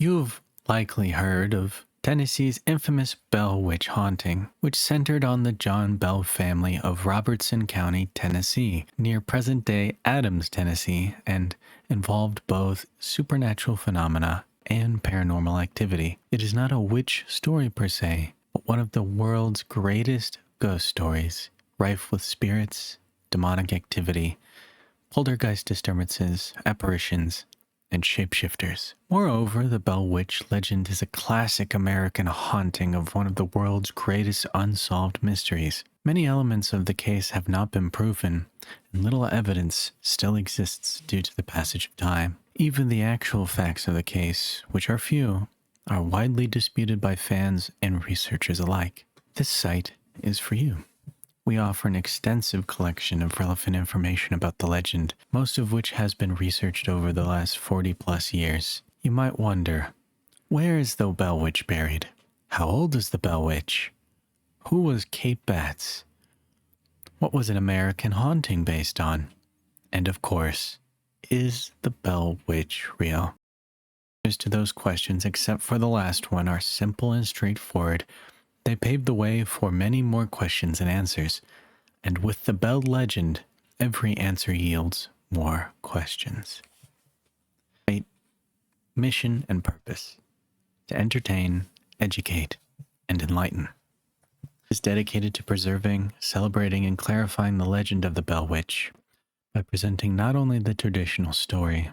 You've likely heard of Tennessee's infamous Bell Witch haunting, which centered on the John Bell family of Robertson County, Tennessee, near present-day Adams, Tennessee, and involved both supernatural phenomena and paranormal activity. It is not a witch story per se, but one of the world's greatest ghost stories, rife with spirits, demonic activity, poltergeist disturbances, apparitions, and shapeshifters. Moreover, the Bell Witch legend is a classic American haunting of one of the world's greatest unsolved mysteries. Many elements of the case have not been proven, and little evidence still exists due to the passage of time. Even the actual facts of the case, which are few, are widely disputed by fans and researchers alike. This site is for you. We offer an extensive collection of relevant information about the legend, most of which has been researched over the last 40 plus years. You might wonder, where is the Bell Witch buried? How old is the Bell Witch? Who was Kate Batts? What was an American haunting based on? And of course, is the Bell Witch real? Answers to those questions, except for the last one, are simple and straightforward. They paved the way for many more questions and answers, and with the Bell legend, every answer yields more questions. Right? Mission and purpose: to entertain, educate, and enlighten. It is dedicated to preserving, celebrating, and clarifying the legend of the Bell Witch by presenting not only the traditional story,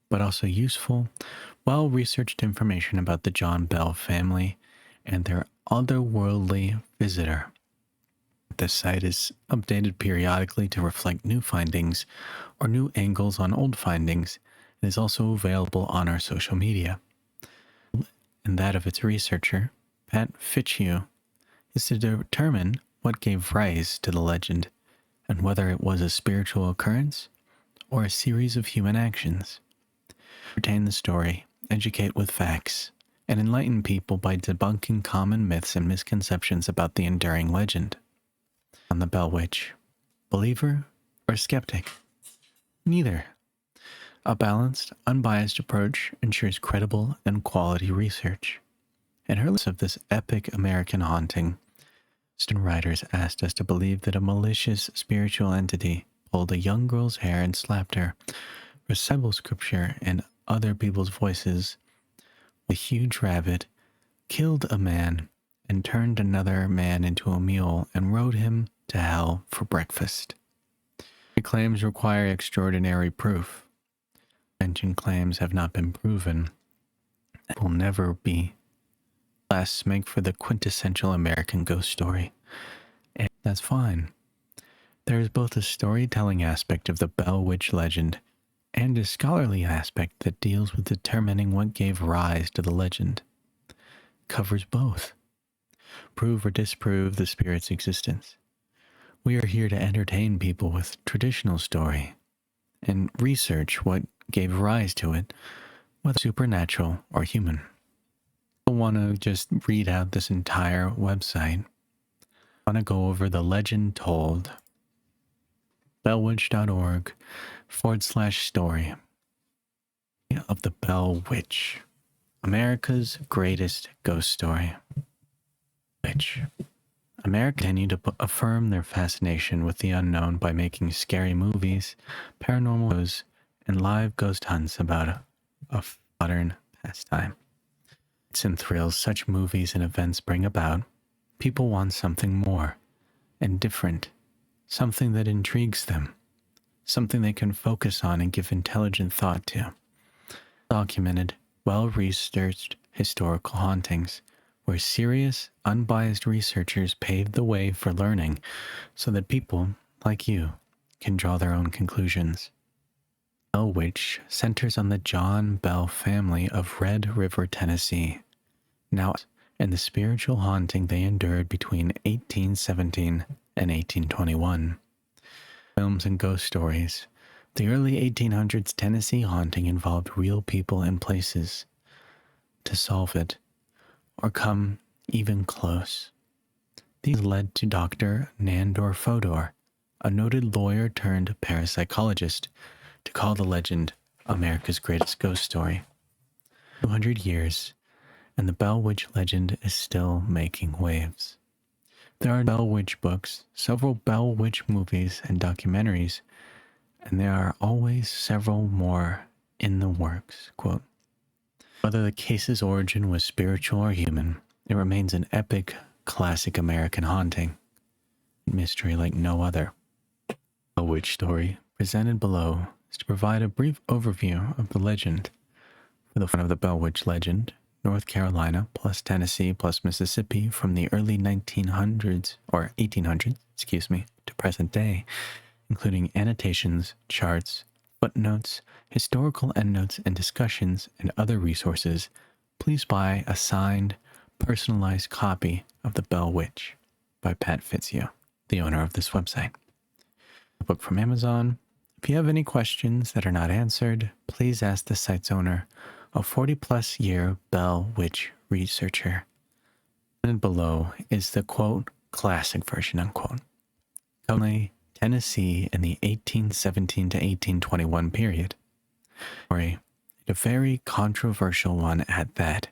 but also useful, well-researched information about the John Bell family and their otherworldly visitor. This site is updated periodically to reflect new findings or new angles on old findings, and is also available on our social media. And that of its researcher, Pat Fitzhugh, is to determine what gave rise to the legend and whether it was a spiritual occurrence or a series of human actions. Retain the story, educate with facts, and enlighten people by debunking common myths and misconceptions about the enduring legend. On the Bell Witch, believer or skeptic? Neither. A balanced, unbiased approach ensures credible and quality research. In her list of this epic American haunting, some writers asked us to believe that a malicious spiritual entity pulled a young girl's hair and slapped her, recited scripture and other people's voices, a huge rabbit, killed a man, and turned another man into a mule and rode him to hell for breakfast. The claims require extraordinary proof. Mentioned claims have not been proven and will never be. Last make for the quintessential American ghost story. And that's fine. There is both a storytelling aspect of the Bell Witch legend and a scholarly aspect that deals with determining what gave rise to the legend. It covers both. Prove or disprove the spirit's existence. We are here to entertain people with traditional story and research what gave rise to it, whether supernatural or human. I don't want to just read out this entire website. I want to go over the legend told. bellwitch.org/story of the Bell Witch, America's greatest ghost story. Witch. America continue to affirm their fascination with the unknown by making scary movies, paranormal shows, and live ghost hunts about a modern pastime. It's and thrills such movies and events bring about. People want something more and different, something that intrigues them, something they can focus on and give intelligent thought to. Documented, well-researched historical hauntings, where serious, unbiased researchers paved the way for learning so that people, like you, can draw their own conclusions. Bell Witch centers on the John Bell family of Red River, Tennessee, now and the spiritual haunting they endured between 1817 and 1821. Films and ghost stories. The early 1800s Tennessee haunting involved real people and places. To solve it, or come even close. These led to Dr. Nandor Fodor, a noted lawyer turned parapsychologist, to call the legend America's greatest ghost story. 200 years, and the Bell Witch legend is still making waves. There are Bell Witch books, several Bell Witch movies and documentaries, and there are always several more in the works. Quote, whether the case's origin was spiritual or human, it remains an epic, classic American haunting. Mystery like no other. A witch story presented below is to provide a brief overview of the legend. For the fun of the Bell Witch legend, North Carolina plus Tennessee plus Mississippi from the early 1900s, or 1800s, to present day, including annotations, charts, footnotes, historical endnotes, and discussions, and other resources, please buy a signed, personalized copy of The Bell Witch by Pat Fitzhugh, the owner of this website. A book from Amazon. If you have any questions that are not answered, please ask the site's owner, a 40-plus year Bell Witch researcher. And below is the, quote, classic version, unquote. Currently, Tennessee in the 1817 to 1821 period. Story, a very controversial one at that.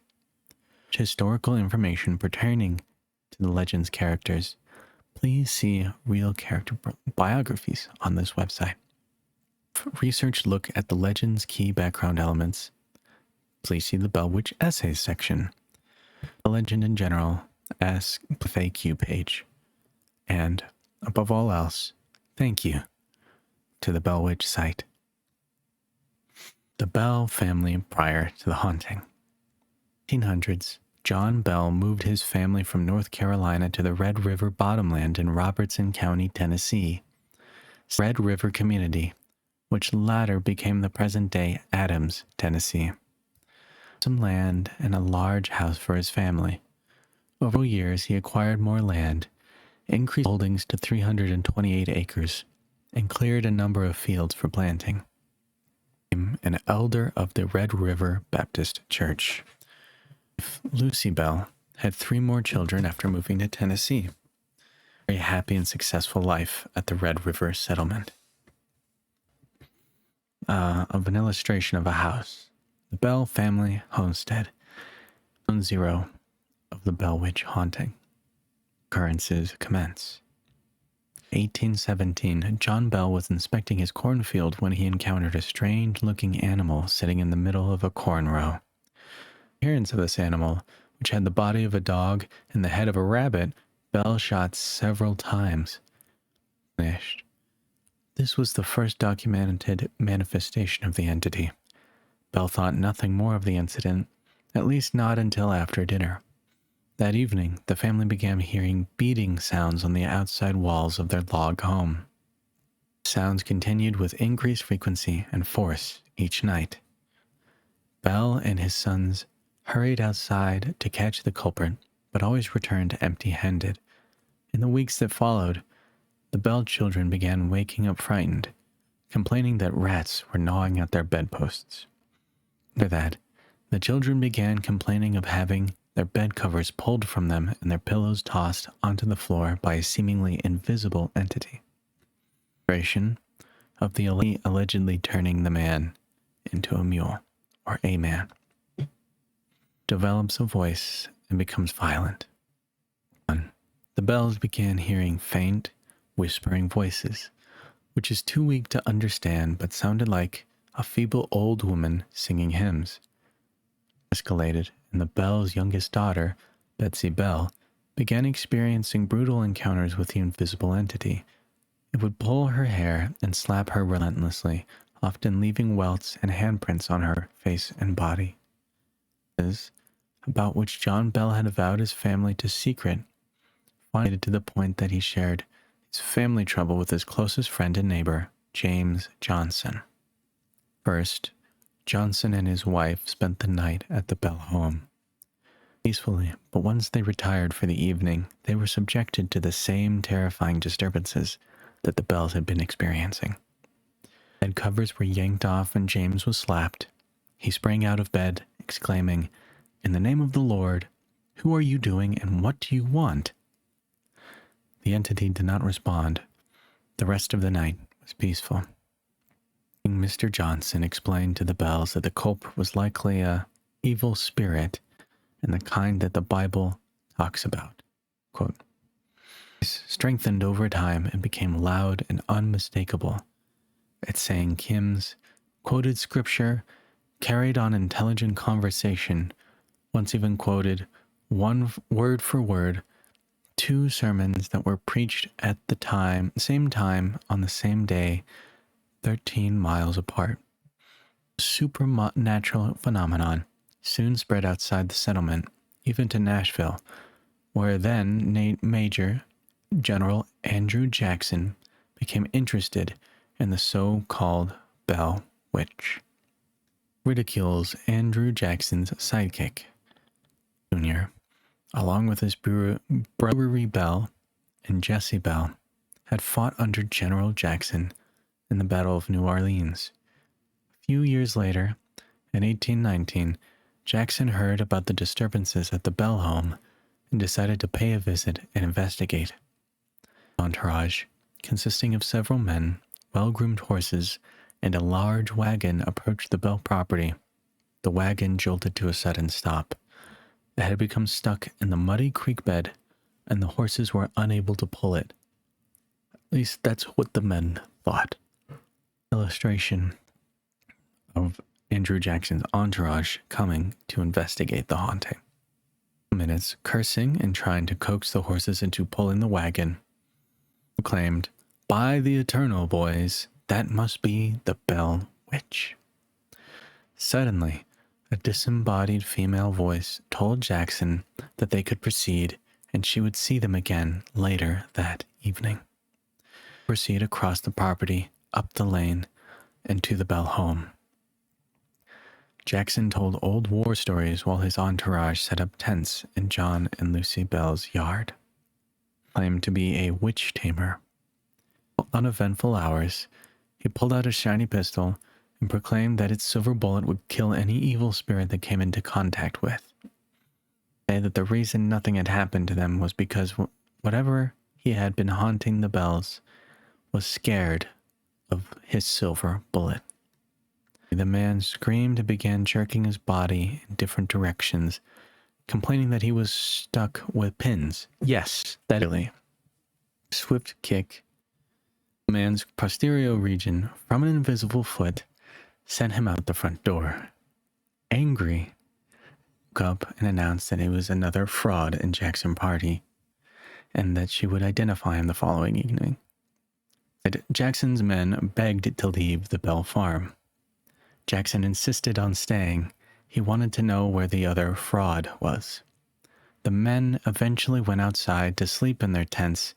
Historical information pertaining to the legend's characters, please see real character biographies on this website. For research look at the legend's key background elements, please see the Bell Witch Essays section. The legend in general, ask the FAQ page. And, above all else, thank you to the Bell Witch site. The Bell family prior to the haunting. 1800s, John Bell moved his family from North Carolina to the Red River bottomland in Robertson County, Tennessee. Red River community, which latter became the present-day Adams, Tennessee. Some land and a large house for his family. Over years, he acquired more land, increased holdings to 328 acres, and cleared a number of fields for planting. An elder of the Red River Baptist Church. Lucy Bell had 3 more children after moving to Tennessee. A very happy and successful life at the Red River settlement. Of an illustration of a house. The Bell family homestead. Zone 0 of the Bell Witch haunting. Occurrences commence. 1817, John Bell was inspecting his cornfield when he encountered a strange-looking animal sitting in the middle of a corn row. The appearance of this animal, which had the body of a dog and the head of a rabbit, Bell shot several times. Finished. This was the first documented manifestation of the entity. Bell thought nothing more of the incident, at least not until after dinner. That evening, the family began hearing beating sounds on the outside walls of their log home. Sounds continued with increased frequency and force each night. Bell and his sons hurried outside to catch the culprit, but always returned empty-handed. In the weeks that followed, the Bell children began waking up frightened, complaining that rats were gnawing at their bedposts. After that, the children began complaining of having their bed covers pulled from them and their pillows tossed onto the floor by a seemingly invisible entity. Creation of the allegedly turning the man into a mule, or a man. Develops a voice and becomes violent. 1. The Bells began hearing faint, whispering voices, which is too weak to understand but sounded like a feeble old woman singing hymns. Escalated, and the Bell's youngest daughter, Betsy Bell, began experiencing brutal encounters with the invisible entity. It would pull her hair and slap her relentlessly, often leaving welts and handprints on her face and body. This, about which John Bell had vowed his family to secret, finally to the point that he shared his family trouble with his closest friend and neighbor, James Johnson. First, Johnson and his wife spent the night at the Bell home. Peacefully, but once they retired for the evening, they were subjected to the same terrifying disturbances that the Bells had been experiencing. Bed covers were yanked off and James was slapped. He sprang out of bed, exclaiming, "In the name of the Lord, who are you doing and what do you want?" The entity did not respond. The rest of the night was peaceful. Mr. Johnson explained to the Bells that the culprit was likely a evil spirit and the kind that the Bible talks about. Quote, strengthened over time and became loud and unmistakable. At saying Kim's quoted scripture, carried on intelligent conversation, once even quoted one word for word 2 sermons that were preached at the same time on the same day, 13 miles apart. Supernatural phenomenon soon spread outside the settlement, even to Nashville, where then Major General Andrew Jackson became interested in the so-called Bell Witch. Ridicules Andrew Jackson's sidekick, Jr., along with his brewery Bell and Jesse Bell, had fought under General Jackson in the Battle of New Orleans. A few years later, in 1819, Jackson heard about the disturbances at the Bell home and decided to pay a visit and investigate. Entourage, consisting of several men, well-groomed horses, and a large wagon approached the Bell property. The wagon jolted to a sudden stop. It had become stuck in the muddy creek bed, and the horses were unable to pull it. At least that's what the men thought. Illustration of Andrew Jackson's entourage coming to investigate the haunting. Minutes cursing and trying to coax the horses into pulling the wagon, proclaimed, "By the eternal, boys, that must be the Bell Witch." Suddenly, a disembodied female voice told Jackson that they could proceed and she would see them again later that evening. Proceed across the property, up the lane, and to the Bell home. Jackson told old war stories while his entourage set up tents in John and Lucy Bell's yard. Claimed to be a witch tamer. Uneventful hours, he pulled out a shiny pistol and proclaimed that its silver bullet would kill any evil spirit that came into contact with. Say that the reason nothing had happened to them was because whatever he had been haunting the Bells was scared of his silver bullet. The man screamed and began jerking his body in different directions, complaining that he was stuck with pins. Yes, that really. Swift kick the man's posterior region from an invisible foot sent him out the front door. Angry, woke up and announced that it was another fraud in Jackson party, and that she would identify him the following evening. Jackson's men begged to leave the Bell farm. Jackson insisted on staying. He wanted to know where the other fraud was. The men eventually went outside to sleep in their tents,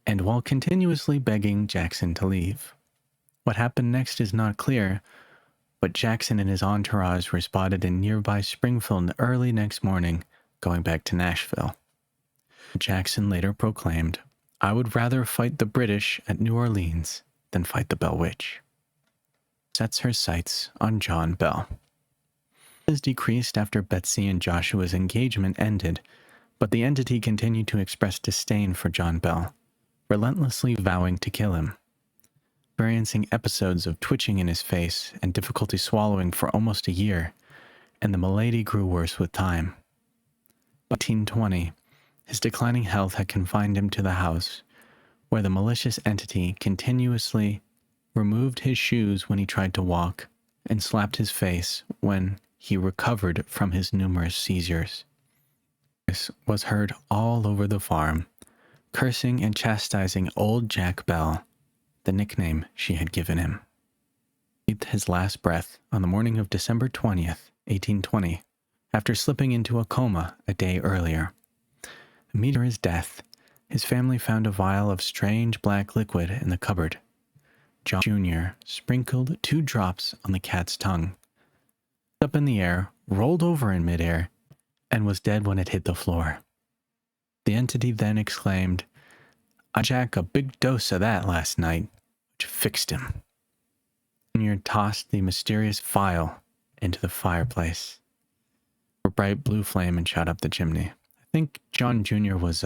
and while continuously begging Jackson to leave. What happened next is not clear, but Jackson and his entourage were spotted in nearby Springfield early next morning, going back to Nashville. Jackson later proclaimed, "I would rather fight the British at New Orleans than fight the Bell Witch." Sets her sights on John Bell. Has decreased after Betsy and Joshua's engagement ended, but the entity continued to express disdain for John Bell, relentlessly vowing to kill him. Experiencing episodes of twitching in his face and difficulty swallowing for almost a year, and the malady grew worse with time. By 1820, his declining health had confined him to the house, where the malicious entity continuously removed his shoes when he tried to walk, and slapped his face when he recovered from his numerous seizures. This was heard all over the farm, cursing and chastising old Jack Bell, the nickname she had given him. He breathed his last breath on the morning of December 20th, 1820, after slipping into a coma a day earlier. Immediately after his death, his family found a vial of strange black liquid in the cupboard. John Jr. sprinkled 2 drops on the cat's tongue, up in the air, rolled over in midair, and was dead when it hit the floor. The entity then exclaimed, "I Jack a big dose of that last night," which fixed him. Jr. tossed the mysterious vial into the fireplace. A bright blue flame and shot up the chimney. I think John Jr. was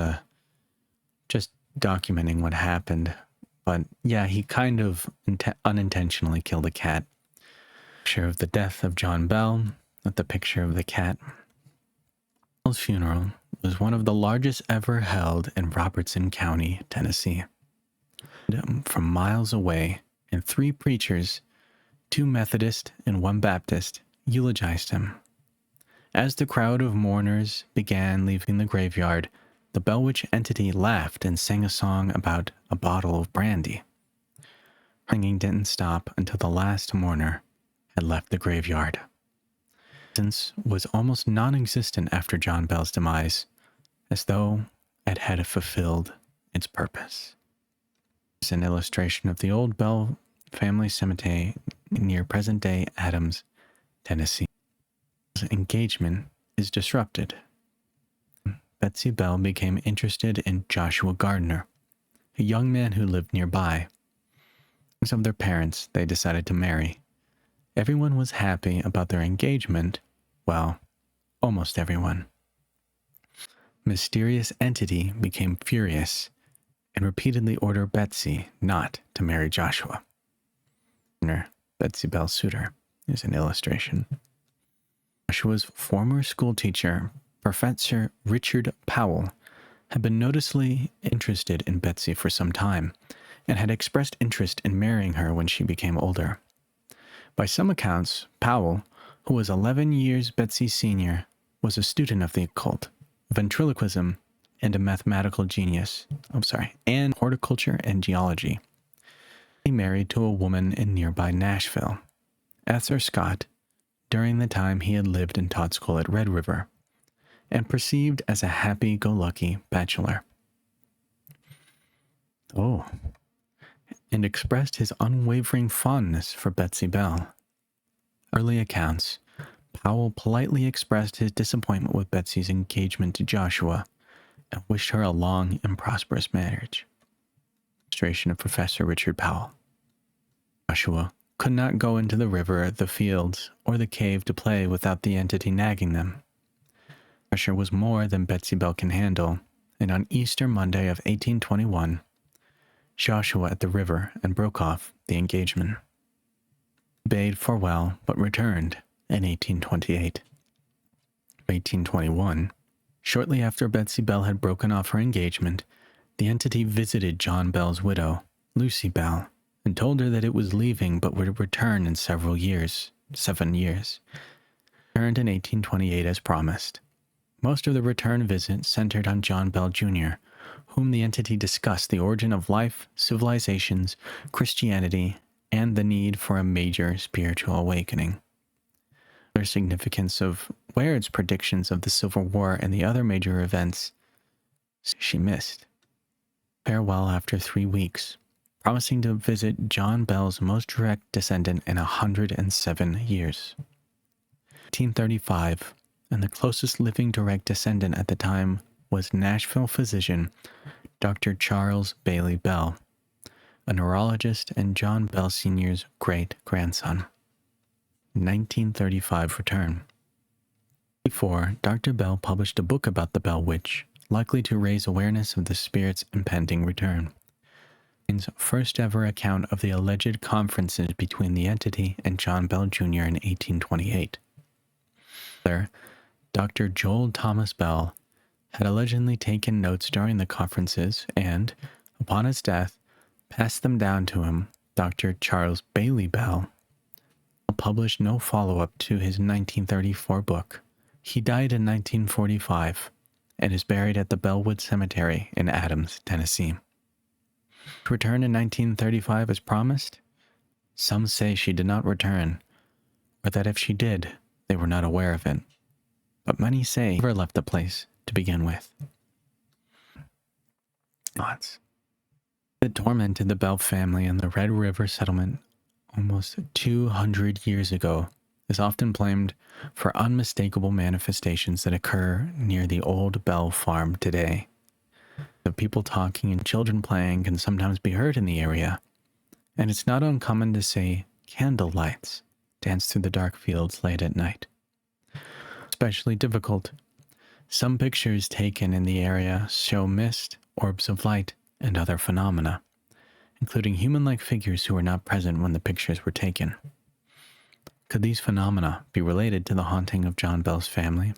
just documenting what happened. But yeah, he kind of unintentionally killed a cat. Picture of the death of John Bell at the picture of the cat. Bell's funeral was one of the largest ever held in Robertson County, Tennessee. From miles away, and 3 preachers, 2 Methodist and 1 Baptist, eulogized him. As the crowd of mourners began leaving the graveyard, the Bell Witch entity laughed and sang a song about a bottle of brandy. Singing didn't stop until the last mourner had left the graveyard. Distance was almost non-existent after John Bell's demise, as though it had fulfilled its purpose. It's an illustration of the old Bell family cemetery near present-day Adams, Tennessee. Engagement is disrupted. Betsy Bell became interested in Joshua Gardner, a young man who lived nearby. Because of their parents, they decided to marry. Everyone was happy about their engagement. Well, almost everyone. Mysterious entity became furious and repeatedly ordered Betsy not to marry Joshua. Betsy Bell's suitor is an illustration. Joshua's former schoolteacher, Professor Richard Powell, had been noticeably interested in Betsy for some time and had expressed interest in marrying her when she became older. By some accounts, Powell, who was 11 years Betsy's senior, was a student of the occult, ventriloquism, and a mathematical genius. And horticulture and geology. He married to a woman in nearby Nashville, Esther Scott, during the time he had lived and taught school at Red River, and perceived as a happy-go-lucky bachelor. And expressed his unwavering fondness for Betsy Bell. Early accounts, Powell politely expressed his disappointment with Betsy's engagement to Joshua and wished her a long and prosperous marriage. Illustration of Professor Richard Powell. Joshua could not go into the river, the fields, or the cave to play without the entity nagging them. Pressure was more than Betsy Bell can handle, and on Easter Monday of 1821, Joshua at the river and broke off the engagement. He bade farewell, but returned in 1828. 1821, shortly after Betsy Bell had broken off her engagement, the entity visited John Bell's widow, Lucy Bell, and told her that it was leaving but would return in 7 years. Returned in 1828 as promised. Most of the return visit centered on John Bell Jr., whom the entity discussed the origin of life, civilizations, Christianity, and the need for a major spiritual awakening. The significance of Waird's predictions of the Civil War and the other major events she missed. Farewell after 3 weeks, promising to visit John Bell's most direct descendant in 107 years. 1835, and the closest living direct descendant at the time was Nashville physician Dr. Charles Bailey Bell, a neurologist and John Bell Sr.'s great-grandson. 1935 return. Before, Dr. Bell published a book about the Bell Witch, likely to raise awareness of the spirit's impending return. His first ever account of the alleged conferences between the entity and John Bell Jr. in 1828. There, Dr. Joel Thomas Bell had allegedly taken notes during the conferences and, upon his death, passed them down to him. Dr. Charles Bailey Bell published no follow-up to his 1934 book. He died in 1945 and is buried at the Bellwood Cemetery in Adams, Tennessee. To return in 1935 as promised? Some say she did not return, or that if she did, they were not aware of it. But many say she never left the place to begin with. Thoughts. It tormented the Bell family and the Red River settlement almost 200 years ago is often blamed for unmistakable manifestations that occur near the old Bell farm today. The people talking and children playing can sometimes be heard in the area, and it's not uncommon to see candle lights dance through the dark fields late at night. Especially difficult. Some pictures taken in the area show mist, orbs of light, and other phenomena, including human-like figures who were not present when the pictures were taken. Could these phenomena be related to the haunting of John Bell's family?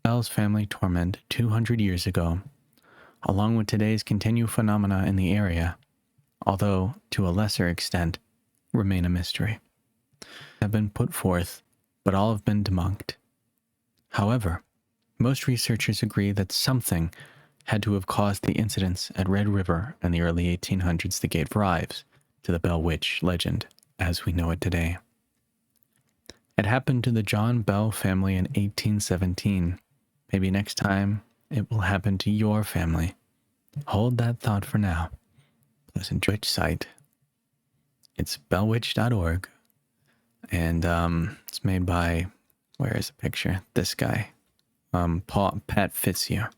Bell's family torment 200 years ago, along with today's continued phenomena in the area, although to a lesser extent, remain a mystery, have been put forth, but all have been debunked. However, most researchers agree that something had to have caused the incidents at Red River in the early 1800s that gave rise to the Bell Witch legend as we know it today. It happened to the John Bell family in 1817. Maybe next time it will happen to your family. Hold that thought for now. Pleasant Witch site. It's bellwitch.org. And it's made by, where is the picture? This guy. Pat Fitzhugh.